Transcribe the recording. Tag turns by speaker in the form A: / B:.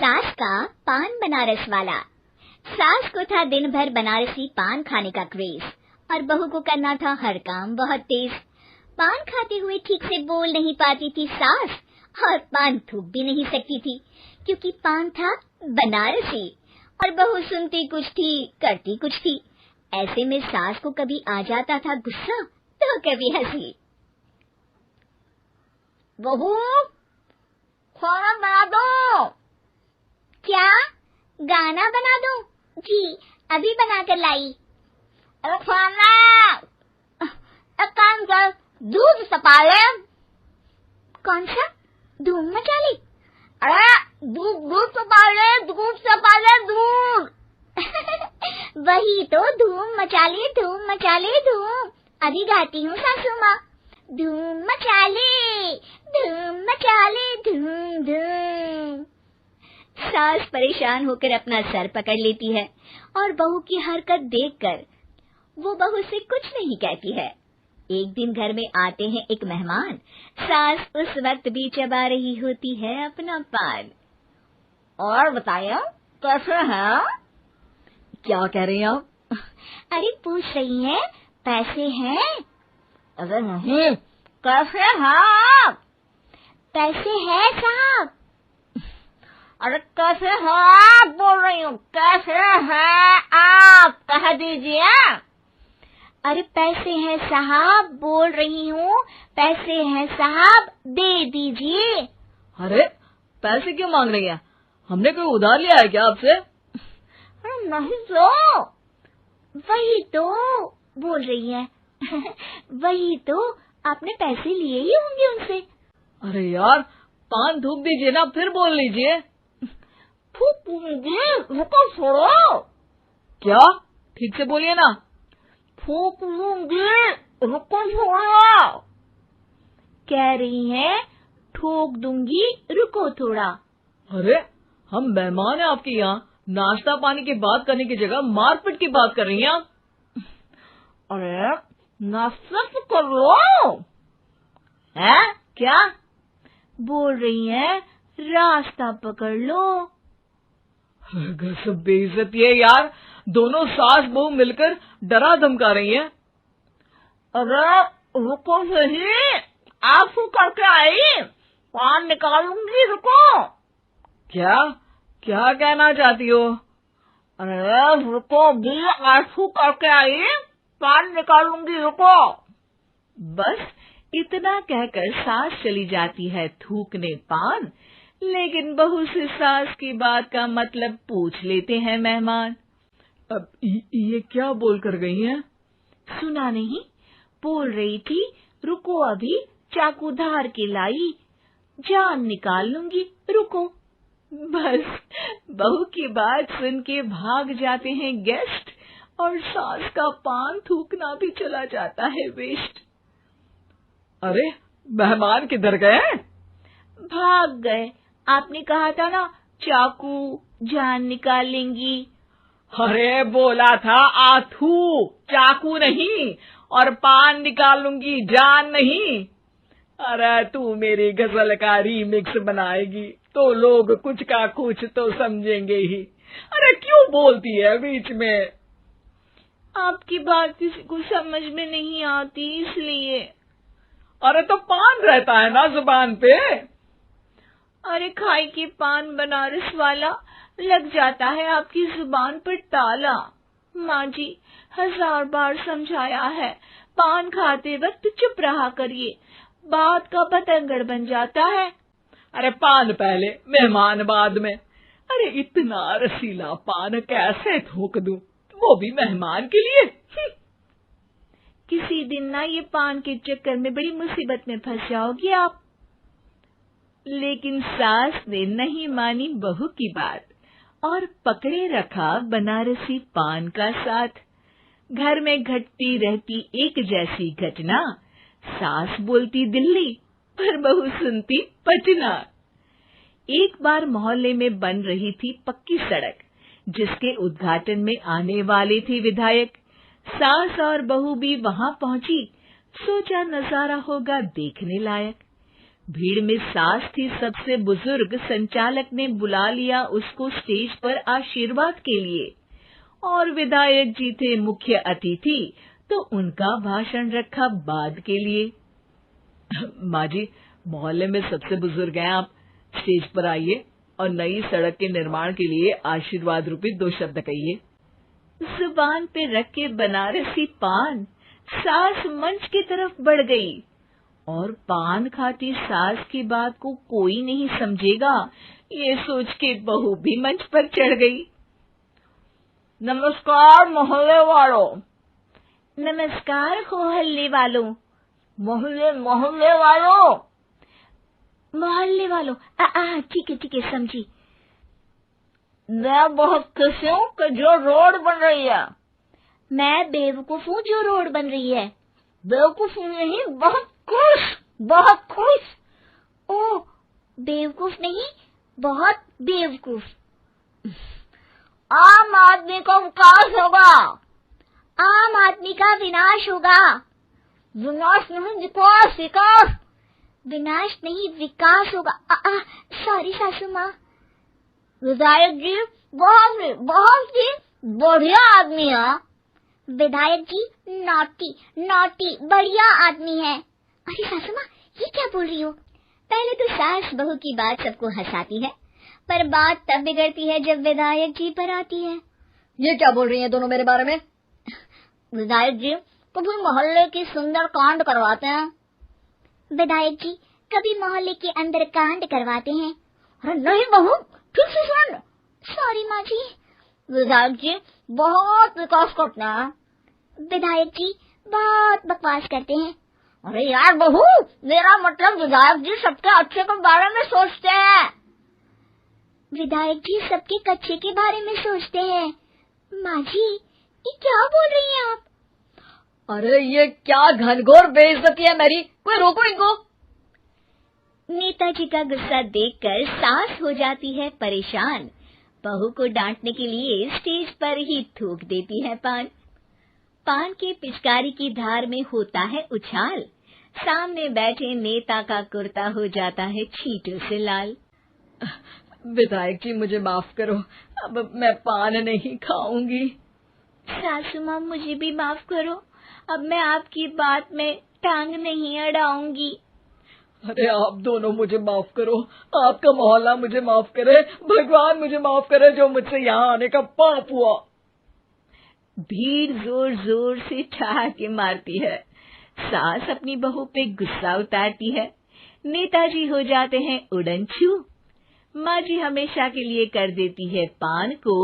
A: सास का पान बनारस वाला। सास को था दिन भर बनारसी पान खाने का क्रेज और बहू को करना था हर काम बहुत तेज। पान खाते हुए ठीक से बोल नहीं पाती थी सास और पान थूक भी नहीं सकती थी क्योंकि पान था बनारसी और बहू सुनती कुछ थी करती कुछ थी। ऐसे में सास को कभी आ जाता था गुस्सा तो कभी हंसी।
B: बहू खाना बना दो।
A: क्या गाना बना दूं? जी अभी बनाकर लाई।
B: अरे खाना एक काम कर, दूध सपा ले।
A: कौन सा? धूम मचा ली?
B: अरे दूध सपा ले, दूध सपा ले, दूध।
A: वही तो, धूम मचा ले, धूम मचा ले, धूम। अभी गाती हूँ सासू माँ। धूम मचा ले, धूम मचा ले, धूम धूम। सास परेशान होकर अपना सर पकड़ लेती है और बहू की हरकत देखकर वो बहू से कुछ नहीं कहती है। एक दिन घर में आते हैं एक मेहमान। सास उस वक्त भी चबा रही होती है अपना पान।
B: और बताइए कैसे हैं?
A: क्या कह रही हैं आप? अरे पूछ रही हैं पैसे हैं?
B: अरे नहीं, कैसे हैं आप?
A: पैसे हैं साहब।
B: अरे कैसे हैं आप बोल रही हूँ, कैसे हैं आप कह दीजिए।
A: अरे पैसे हैं साहब बोल रही हूँ, पैसे हैं साहब दे दीजिए।
C: अरे पैसे क्यों मांग रही हैं? हमने कोई उधार लिया है क्या आपसे?
B: अरे नहीं तो।
A: वही तो बोल रही है। वही तो, आपने पैसे लिए ही होंगे उनसे।
C: अरे यार पान थूक दीजिए ना, फिर बोल लीजिए।
B: थूक दीजिए, रुको छोड़ो।
C: क्या? ठीक से बोलिए ना।
B: थूक लूंगी, रुको छोड़ो।
A: कह रही हैं ठोक दूंगी, रुको थोड़ा।
C: अरे हम मेहमान हैं आपके यहाँ, नाश्ता पानी की बात करने की जगह मारपीट की बात कर रही हैं आप।
B: अरे नाश्ता तो कर लो। है क्या
A: बोल रही हैं? रास्ता पकड़ लो।
C: गजब बेइज्जती है यार, दोनों सास बहू मिलकर डरा धमका रही हैं।
B: अरे रुको सही, आंसू करके आई, पान निकालूंगी, रुको।
C: क्या क्या कहना चाहती हो?
B: अरे रुको भी, आंसू करके आई, पान निकालूंगी, रुको।
A: बस इतना कहकर सास चली जाती है थूकने पान। लेकिन बहू से सास की बात का मतलब पूछ लेते हैं मेहमान।
C: अब ये क्या बोल कर गई हैं?
A: सुना नहीं? बोल रही थी रुको अभी चाकू धार के लाई, जान निकाल लूंगी, रुको। बस बहू की बात सुन के भाग जाते हैं गेस्ट और सास का पान थूकना भी चला जाता है वेस्ट।
C: अरे मेहमान किधर गए?
A: भाग गए। आपने कहा था ना चाकू जान निकाल लेंगी।
C: अरे बोला था आथू, चाकू नहीं, और पान निकालूंगी, जान नहीं। अरे तू मेरी गजल का रीमिक्स बनाएगी तो लोग कुछ का कुछ तो समझेंगे ही। अरे क्यों बोलती है बीच में?
A: आपकी बात किसी को समझ में नहीं आती इसलिए।
C: अरे तो पान रहता है ना जुबान पे।
A: अरे खाई के पान बनारस वाला, लग जाता है आपकी जुबान पर ताला। माँ जी 1000 बार समझाया है, पान खाते वक्त चुप रहा करिए, बात का बतंगड़ बन जाता है।
C: अरे पान पहले मेहमान बाद में। अरे इतना रसीला पान कैसे थूक दूं, वो भी मेहमान के लिए।
A: किसी दिन ना ये पान के चक्कर में बड़ी मुसीबत में फंस जाओगी आप। लेकिन सास ने नहीं मानी बहू की बात और पकड़े रखा बनारसी पान का साथ। घर में घटती रहती एक जैसी घटना, सास बोलती दिल्ली पर बहू सुनती पटना। एक बार मोहल्ले में बन रही थी पक्की सड़क, जिसके उद्घाटन में आने वाले थे विधायक। सास और बहू भी वहां पहुंची, सोचा नजारा होगा देखने लायक। भीड़ में सास थी सबसे बुजुर्ग। संचालक ने बुला लिया उसको स्टेज पर आशीर्वाद के लिए, और विधायक जी थे मुख्य अतिथि, तो उनका भाषण रखा बाद के लिए। माँ जी, मोहल्ले में सबसे बुजुर्ग हैं आप, स्टेज पर आइए और नई सड़क के निर्माण के लिए आशीर्वाद रूपी 2 शब्द कहिए। जुबान पे रख के बनारसी पान सास मंच की तरफ बढ़ गई, और पान खाती सास की बात को कोई नहीं समझेगा, ये सोच के बहू भी मंच पर चढ़ गई।
B: नमस्कार मोहल्ले वालों।
A: नमस्कार मोहल्ले वालों।
B: मोहल्ले मोहल्ले वालों।
A: मोहल्ले वालों, ठीक है समझी।
B: मैं बहुत खुश हूँ कि जो रोड बन रही है।
A: मैं बेवकूफ हूँ जो रोड बन रही है।
B: बेवकूफ नहीं, बहुत खुश, बहुत खुश।
A: ओ, बेवकूफ नहीं, बहुत बेवकूफ।
B: आम आदमी का विकास होगा।
A: आम आदमी का विनाश होगा।
B: विनाश नहीं, विकास, विकास।
A: विनाश नहीं, विकास होगा। सॉरी सासू माँ।
B: विधायक जी बहुत ही बढ़िया आदमी है।
A: विधायक जी नॉटी बढ़िया आदमी है। अरे सासू माँ, ये क्या बोल रही हो? पहले तो सास बहू की बात सबको हंसाती है, पर बात तब बिगड़ती है जब विधायक जी पर आती है।
B: ये क्या बोल रही हैं दोनों मेरे बारे में? विधायक जी कभी मोहल्ले की सुंदर कांड करवाते हैं।
A: विधायक जी कभी मोहल्ले के अंदर कांड करवाते हैं।
B: अरे नहीं बहू, ठीक से सुन।
A: सॉरी माँ जी।
B: विधायक जी बहुत विकास करते हैं।
A: विधायक जी बहुत बकवास करते हैं।
B: अरे यार बहू, मेरा मतलब विधायक जी सबके अच्छे के बारे में सोचते हैं।
A: विधायक जी सबके कच्चे के बारे में सोचते हैं। माँ जी, ये क्या बोल रही हैं आप?
B: अरे ये क्या घनघोर बेइज्जती है मेरी, कोई रोको इनको।
A: नेताजी का गुस्सा देखकर सास हो जाती है परेशान। बहू को डांटने के लिए स्टेज पर ही थूक देती है पान। पान की पिचकारी की धार में होता है उछाल। सामने बैठे नेता का कुर्ता हो जाता है छींटों से लाल।
C: विधायक जी मुझे माफ करो, अब मैं पान नहीं खाऊंगी।
A: सासू माँ मुझे भी माफ करो, अब मैं आपकी बात में टांग नहीं अड़ाऊंगी।
C: अरे आप दोनों मुझे माफ करो, आपका मोहल्ला मुझे माफ करे, भगवान मुझे माफ करे जो मुझसे यहाँ आने का पाप हुआ।
A: भीड़ जोर जोर से ठहाके मारती है। सास अपनी बहू पे गुस्सा उतारती है। नेताजी हो जाते हैं उड़नछू। माँ जी हमेशा के लिए कर देती है पान को